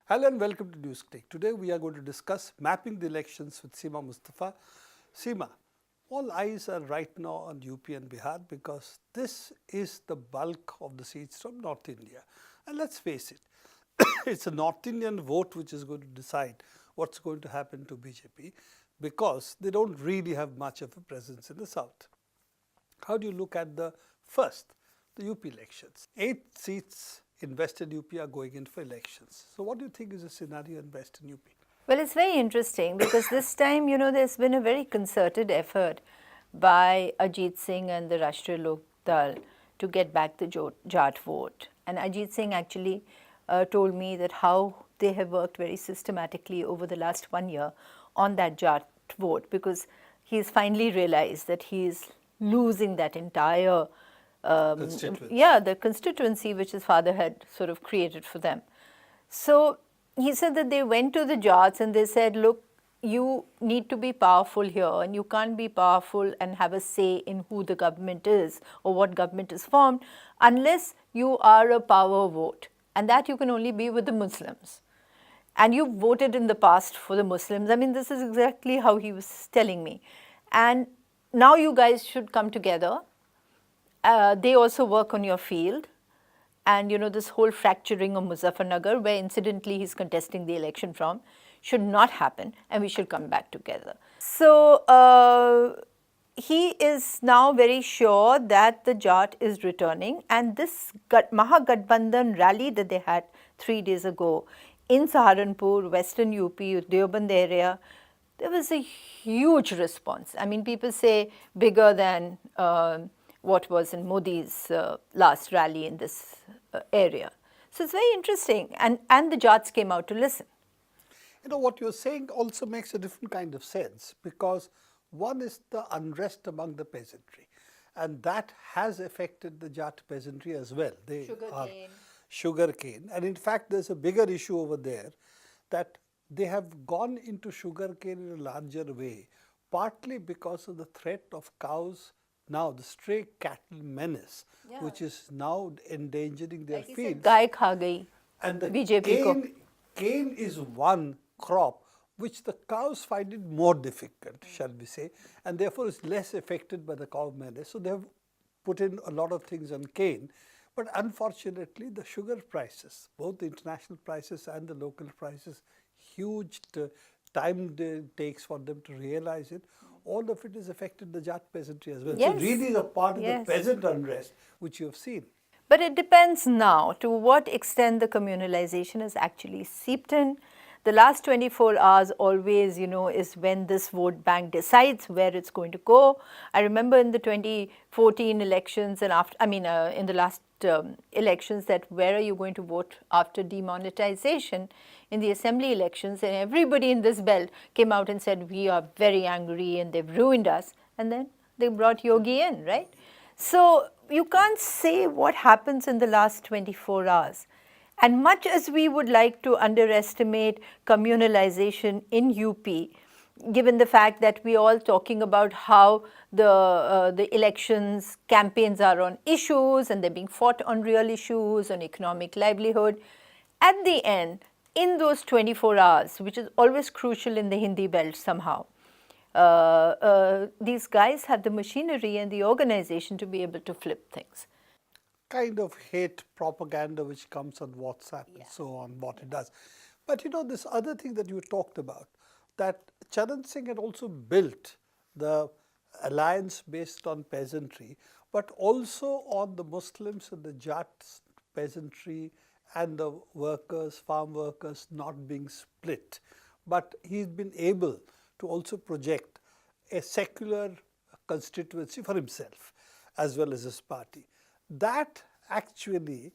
Hello and welcome to Newsclick. Today we are going to discuss mapping the elections with Seema Mustafa. Seema, all eyes are right now on UP and Bihar because this is the bulk of the seats from North India. And let's face it, it's a North Indian vote which is going to decide what's going to happen to BJP because they don't really have much of a presence in the South. How do you look at the UP elections? 8 seats in Western UP are going in for elections. So what do you think is the scenario in Western UP? Well, it's very interesting because this time, there's been a very concerted effort by Ajit Singh and the Rashtriya Lok Dal to get back the Jat vote. And Ajit Singh actually told me that how they have worked very systematically over the last 1 year on that Jat vote because he's finally realized that he's losing that entire the constituency which his father had sort of created for them. So he said that they went to the Jats and they said, look, you need to be powerful here and you can't be powerful and have a say in who the government is or what government is formed unless you are a power vote, and that you can only be with the Muslims. And you voted in the past for the Muslims. I mean, this is exactly how he was telling me. And now you guys should come together. They also work on your field. And, this whole fracturing of Muzaffarnagar, where incidentally he's contesting the election from, should not happen and we should come back together. So, he is now very sure that the Jat is returning, and this Mahagathbandhan rally that they had 3 days ago in Saharanpur, Western UP, Deoband area, there was a huge response. I mean, people say bigger than what was in Modi's last rally in this area. So it's very interesting, and the Jats came out to listen. What you're saying also makes a different kind of sense because one is the unrest among the peasantry, and that has affected the Jat peasantry as well. They are sugarcane, and in fact there's a bigger issue over there that they have gone into sugarcane in a larger way, partly because of the threat of cows. Now the stray cattle menace, which is now endangering their fields. Gai kha gayi. And the BJP cane is one crop which the cows find it more difficult, shall we say, and therefore is less affected by the cow menace. So they have put in a lot of things on cane, but unfortunately the sugar prices, both the international prices and the local prices, huge time it takes for them to realize it. All of it has affected the Jat peasantry as well. Yes. So really is a part of the peasant unrest which you have seen. But it depends now to what extent the communalization has actually seeped in. The last 24 hours always, is when this vote bank decides where it's going to go. I remember in the 2014 elections and after, in the last elections, that where are you going to vote after demonetization in the assembly elections, and everybody in this belt came out and said, we are very angry and they've ruined us. And then they brought Yogi in, right? So you can't say what happens in the last 24 hours. And much as we would like to underestimate communalization in UP, given the fact that we're all talking about how the elections campaigns are on issues and they're being fought on real issues, on economic livelihood, at the end, in those 24 hours, which is always crucial in the Hindi belt somehow, these guys have the machinery and the organization to be able to flip things. Kind of hate propaganda which comes on WhatsApp and so on, what it does. But this other thing that you talked about, that Charan Singh had also built the alliance based on peasantry, but also on the Muslims and the Jat peasantry and the workers, farm workers not being split. But he's been able to also project a secular constituency for himself as well as his party. That actually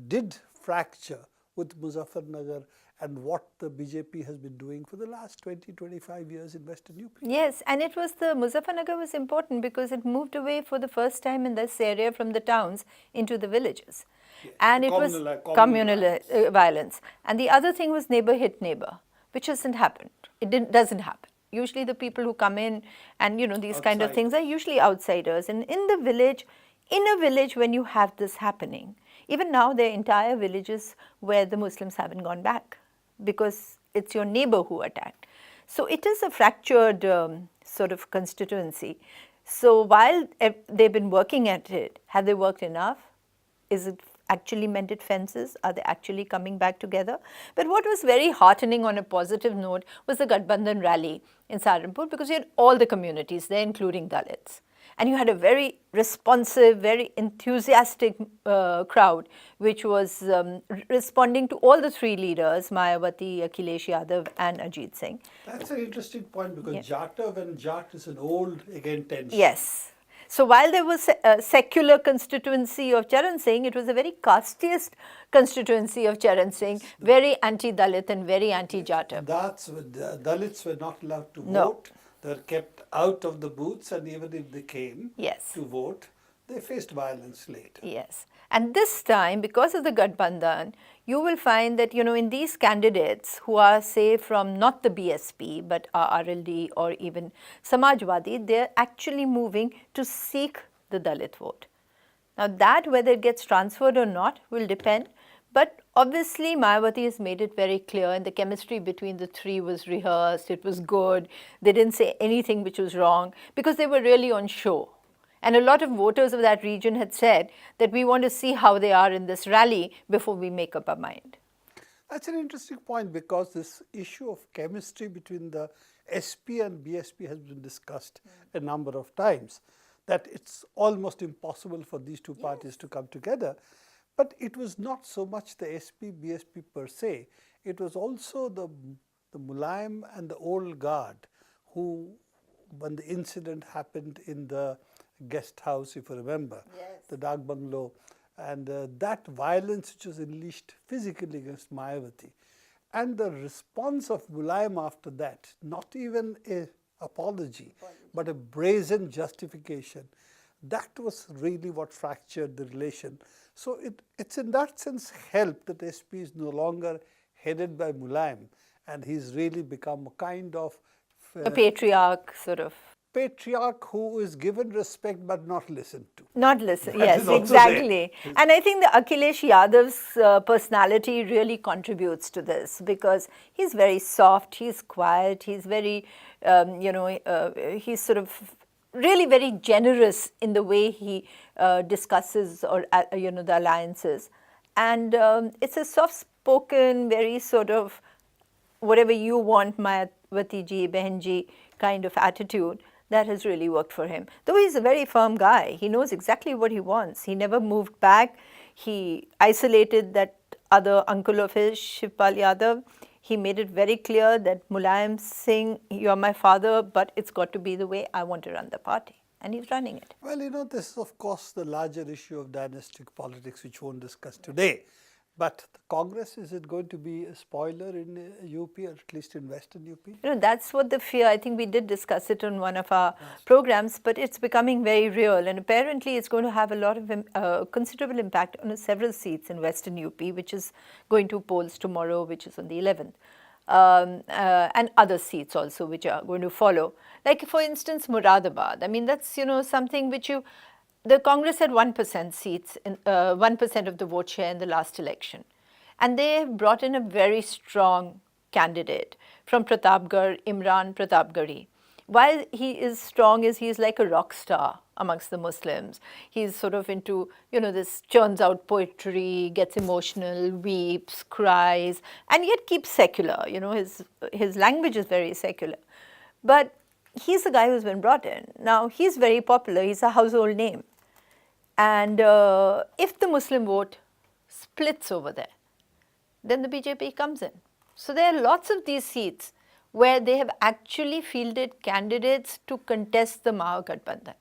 did fracture with Muzaffarnagar and what the BJP has been doing for the last 20-25 years in Western UP. Yes, and it was the Muzaffarnagar was important because it moved away for the first time in this area from the towns into the villages. Yes. And it was communal violence. And the other thing was neighbor hit neighbor, which hasn't happened. It doesn't happen. Usually the people who come in and these kind of things are usually outsiders. And in a village when you have this happening, even now there are entire villages where the Muslims haven't gone back. because it's your neighbor who attacked. So it is a fractured sort of constituency. So while they've been working at it, have they worked enough? Is it actually mended fences? Are they actually coming back together? But what was very heartening on a positive note was the Gadbandhan rally in Saharanpur, because you had all the communities there, including Dalits. And you had a very responsive, very enthusiastic crowd, which was responding to all the three leaders, Mayawati, Akhilesh Yadav and Ajit Singh. That's an interesting point, because Jatav and Jat is an old, again, tension. Yes. So while there was a secular constituency of Charan Singh, it was a very casteist constituency of Charan Singh, very anti-Dalit and very anti-Jatav. The Dalits were not allowed to No. vote. They were kept out of the booths, and even if they came Yes. to vote, they faced violence later. Yes. And this time, because of the Gadbandhan, you will find that, in these candidates who are, say, from not the BSP, but are RLD or even Samajwadi, they're actually moving to seek the Dalit vote. Now that, whether it gets transferred or not, will depend. But obviously, Mayawati has made it very clear, and the chemistry between the three was rehearsed, it was good. They didn't say anything which was wrong, because they were really on show. And a lot of voters of that region had said that we want to see how they are in this rally before we make up our mind. That's an interesting point, because this issue of chemistry between the SP and BSP has been discussed a number of times, that it's almost impossible for these two parties to come together. But it was not so much the SP-BSP per se, it was also the Mulayam and the old guard who, when the incident happened in the guest house, if you remember, the Dak Bungalow, and that violence which was unleashed physically against Mayawati, and the response of Mulayam after that, not even an apology, but a brazen justification, that was really what fractured the relation. So it's in that sense helped that SP is no longer headed by Mulayam, and he's really become a kind of A patriarch, sort of. patriarch who is given respect but not listened to. Not listen, That yes, is also exactly. And I think the Akhilesh Yadav's personality really contributes to this, because he's very soft, he's quiet, he's very, he's sort of really very generous in the way he discusses or, the alliances. And it's a soft-spoken, very sort of whatever you want, Mayawati ji, Behan ji kind of attitude. That has really worked for him. Though he's a very firm guy, he knows exactly what he wants. He never moved back. He isolated that other uncle of his, Shivpal Yadav. He made it very clear that Mulayam Singh, you're my father, but it's got to be the way I want to run the party. And he's running it. Well, this is of course the larger issue of dynastic politics, which we won't discuss today. But the Congress, is it going to be a spoiler in UP, or at least in Western UP? That's what the fear, I think we did discuss it on one of our programs, but it's becoming very real. And apparently it's going to have a lot of considerable impact on several seats in Western UP, which is going to polls tomorrow, which is on the 11th. And other seats also, which are going to follow. Like, for instance, Moradabad. I mean, that's, something which the Congress had 1% seats, 1% of the vote share in the last election. And they have brought in a very strong candidate from Pratapgarh, Imran Pratapgarhi. Why he is strong is he is like a rock star amongst the Muslims. He's sort of into, this churns out poetry, gets emotional, weeps, cries, and yet keeps secular. His language is very secular. But he's the guy who's been brought in. Now, he's very popular. He's a household name. And if the Muslim vote splits over there, then the BJP comes in. So there are lots of these seats where they have actually fielded candidates to contest the Mahagathbandhan,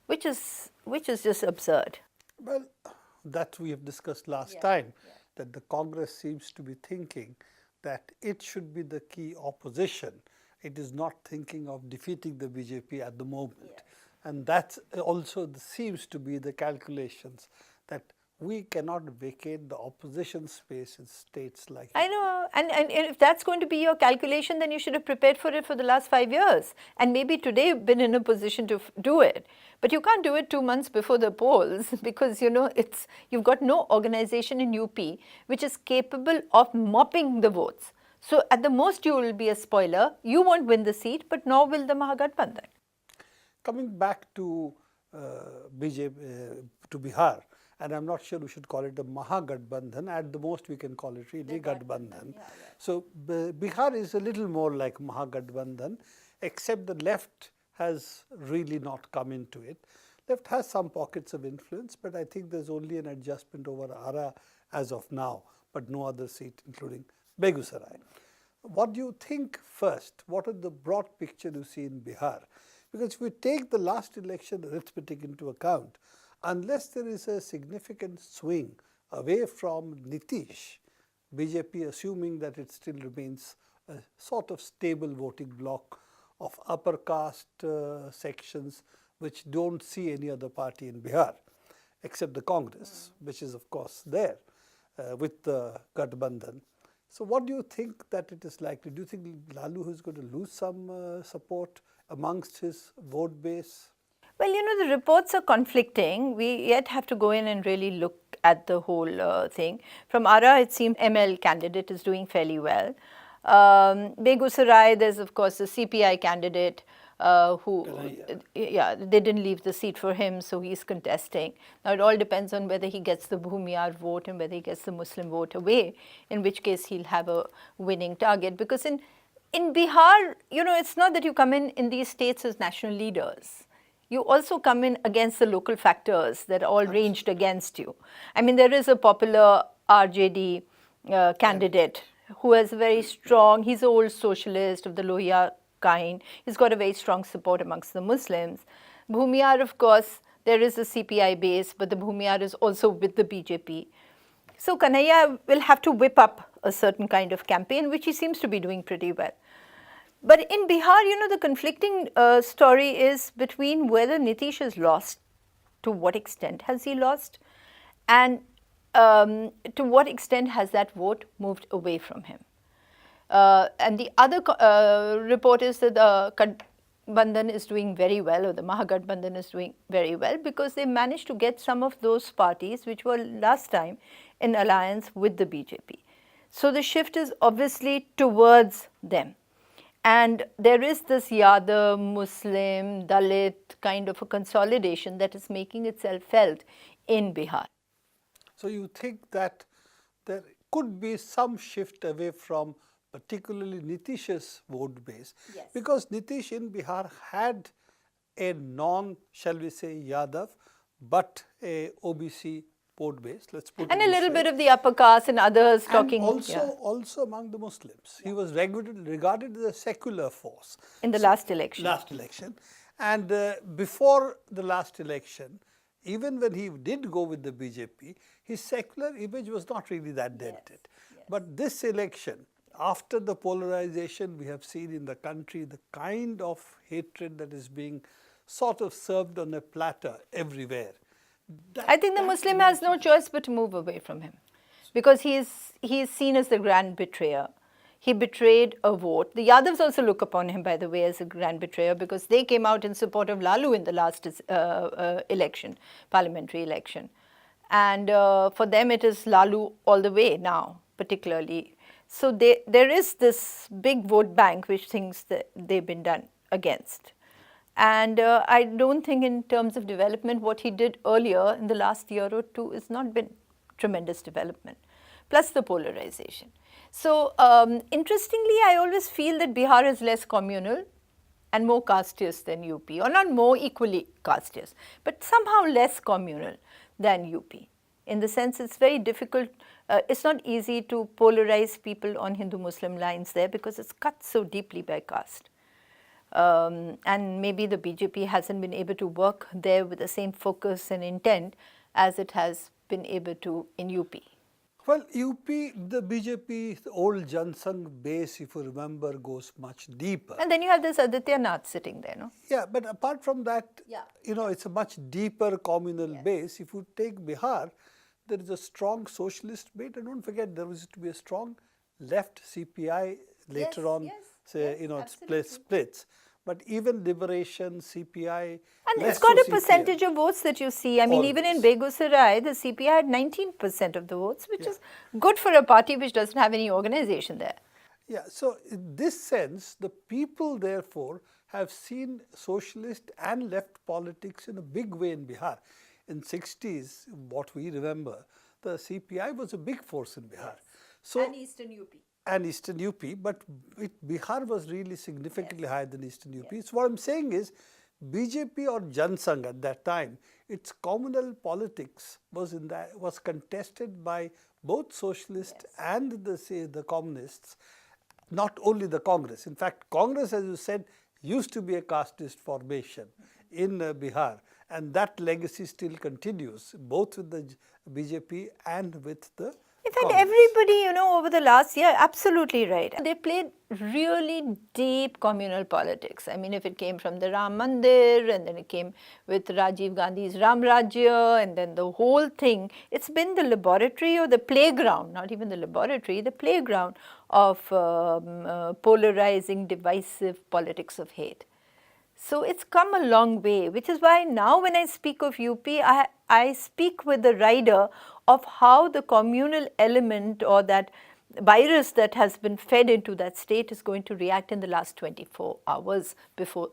which is just absurd. Well, that we have discussed last time, that the Congress seems to be thinking that it should be the key opposition. It is not thinking of defeating the BJP at the moment. And that also seems to be the calculations, that we cannot vacate the opposition space in states like I know, and if that's going to be your calculation, then you should have prepared for it for the last 5 years, and maybe today been in a position to do it. But you can't do it 2 months before the polls, because you've got no organization in UP which is capable of mopping the votes. So at the most you will be a spoiler. You won't win the seat, but nor will the Mahagathbandhan. Coming back to BJP, to Bihar, and I'm not sure we should call it the Mahagathbandhan. At the most, we can call it really Gathbandhan. Yeah, yeah. So Bihar is a little more like Mahagathbandhan, except the left has really not come into it. Left has some pockets of influence, but I think there's only an adjustment over Ara as of now, but no other seat, including Begusarai. What do you think first? What is the broad picture you see in Bihar? Because if we take the last election arithmetic into account, unless there is a significant swing away from Nitish, BJP, assuming that it still remains a sort of stable voting bloc of upper caste sections which don't see any other party in Bihar except the Congress, which is of course there with the Gathbandhan. So what do you think that it is likely? Do you think Lalu is going to lose some support amongst his vote base? Well, the reports are conflicting. We yet have to go in and really look at the whole thing. From Ara, it seems ML candidate is doing fairly well. Begusarai, there's of course the CPI candidate who, yeah, they didn't leave the seat for him, so he's contesting. Now it all depends on whether he gets the Bhumiyar vote and whether he gets the Muslim vote away, in which case he'll have a winning target. Because in Bihar, it's not that you come in these states as national leaders. You also come in against the local factors that are all ranged against you. I mean, there is a popular RJD candidate who has a very strong, he's an old socialist of the Lohia kind. He's got a very strong support amongst the Muslims. Bhumiyar, of course, there is a CPI base, but the Bhumiyar is also with the BJP. So Kanhaiya will have to whip up a certain kind of campaign, which he seems to be doing pretty well. But in Bihar, the conflicting story is between whether Nitish has lost, to what extent has he lost, and to what extent has that vote moved away from him. And the other report is that the Gathbandhan is doing very well, or the Mahagathbandhan is doing very well, because they managed to get some of those parties which were last time in alliance with the BJP. So the shift is obviously towards them. And there is this Yadav, Muslim, Dalit kind of a consolidation that is making itself felt in Bihar. So you think that there could be some shift away from particularly Nitish's vote base? Yes. Because Nitish in Bihar had a shall we say Yadav, but a OBC vote base, let's put and it a this little way. bit of the upper caste and others And talking. also among the Muslims. He was regarded as a secular force. In the last election. Last election. And before the last election, even when he did go with the BJP, his secular image was not really that dented. Yes. But this election, after the polarization we have seen in the country, the kind of hatred that is being sort of served on a platter everywhere. I think the Muslim has no choice but to move away from him, because he is seen as the grand betrayer. He betrayed a vote. The Yadavs also look upon him, by the way, as a grand betrayer, because they came out in support of Lalu in the last election, parliamentary election. And for them it is Lalu all the way now, particularly. So there is this big vote bank which thinks that they've been done against. And I don't think in terms of development, what he did earlier in the last year or two has not been tremendous development, plus the polarization. So interestingly, I always feel that Bihar is less communal and more casteist than UP, or not more equally casteist, but somehow less communal than UP. In the sense it's very difficult, it's not easy to polarize people on Hindu-Muslim lines there, because it's cut so deeply by caste. And maybe the BJP hasn't been able to work there with the same focus and intent as it has been able to in UP. Well, UP, the BJP, the old Jansangh base, if you remember, goes much deeper. And then you have this Aditya Nath sitting there, no? Yeah, but apart from that, Yeah. It's a much deeper communal base. If you take Bihar, there is a strong socialist base. And don't forget, there was to be a strong left CPI later on, splits. But even Liberation, CPI, and it's got a percentage of votes that you see. I mean, even in Begusarai, the CPI had 19% of the votes, which is good for a party which doesn't have any organization there. Yeah, so in this sense, the people therefore have seen socialist and left politics in a big way in Bihar. In 60s, what we remember, the CPI was a big force in Bihar. So, and Eastern UP. and Eastern UP, but Bihar was really significantly higher than Eastern UP. So what I'm saying is, BJP or Jan Sangh at that time, its communal politics was contested by both socialists and the communists, not only the Congress. In fact, Congress, as you said, used to be a casteist formation in Bihar, and that legacy still continues, both with the BJP and with the In fact, Congress. everybody, over the last year, absolutely right. They played really deep communal politics. I mean, if it came from the Ram Mandir, and then it came with Rajiv Gandhi's Ram Rajya, and then the whole thing, it's been the laboratory or the playground, not even the laboratory, the playground of polarizing, divisive politics of hate. So it's come a long way, which is why now when I speak of UP, I speak with the rider of how the communal element or that virus that has been fed into that state is going to react in the last 24 hours before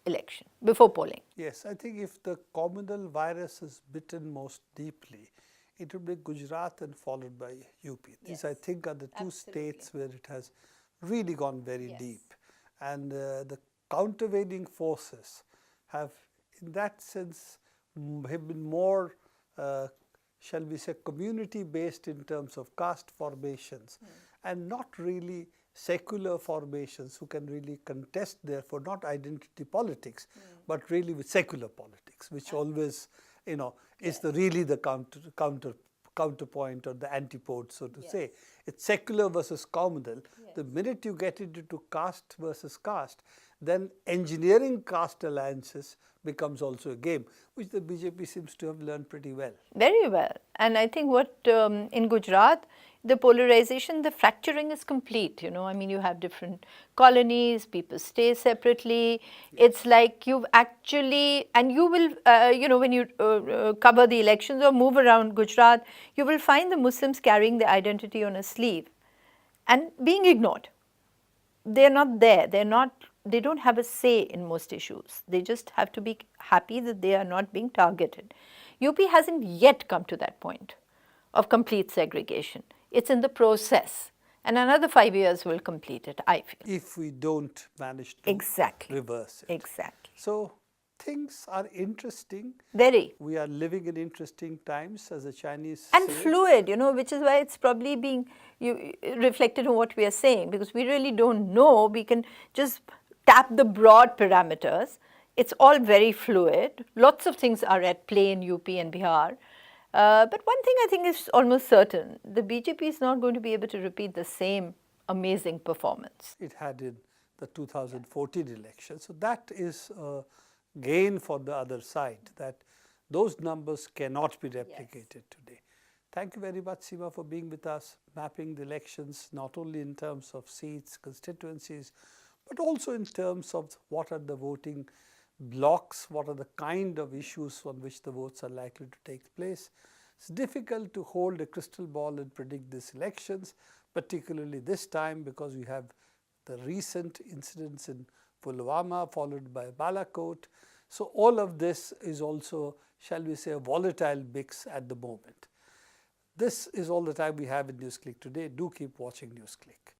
election, before polling. Yes, I think if the communal virus is bitten most deeply, it will be Gujarat and followed by UP. These, I think, are the two states where it has really gone very deep. And the countervailing forces have, in that sense, have been more, shall we say, community-based in terms of caste formations, and not really secular formations who can really contest, therefore, not identity politics, but really with secular politics, which always, is really the counterpoint or the antipode, so to say. It's secular versus communal. The minute you get into caste versus caste, then engineering caste alliances becomes also a game, which the BJP seems to have learned pretty well. Very well. And I think what in Gujarat, the polarization, the fracturing is complete. I mean, you have different colonies, people stay separately. It's like you've actually, and you will, when you cover the elections or move around Gujarat, you will find the Muslims carrying the identity on a sleeve and being ignored. They're not there. They don't have a say in most issues. They just have to be happy that they are not being targeted. UP hasn't yet come to that point of complete segregation. It's in the process. And another 5 years will complete it, I feel. If we don't manage to reverse it. Exactly. So things are interesting. Very. We are living in interesting times, as the Chinese and say. Fluid, which is why it's probably being reflected in what we are saying, because we really don't know. We can just tap the broad parameters. It's all very fluid. Lots of things are at play in UP and Bihar. But one thing I think is almost certain, the BJP is not going to be able to repeat the same amazing performance it had in the 2014 election. So that is a gain for the other side, that those numbers cannot be replicated today. Thank you very much, Seema, for being with us, mapping the elections not only in terms of seats, constituencies, but also in terms of what are the voting blocks, what are the kind of issues on which the votes are likely to take place. It's difficult to hold a crystal ball and predict these elections, particularly this time, because we have the recent incidents in Pulwama followed by Balakot. So all of this is also, shall we say, a volatile mix at the moment. This is all the time we have in NewsClick today. Do keep watching NewsClick.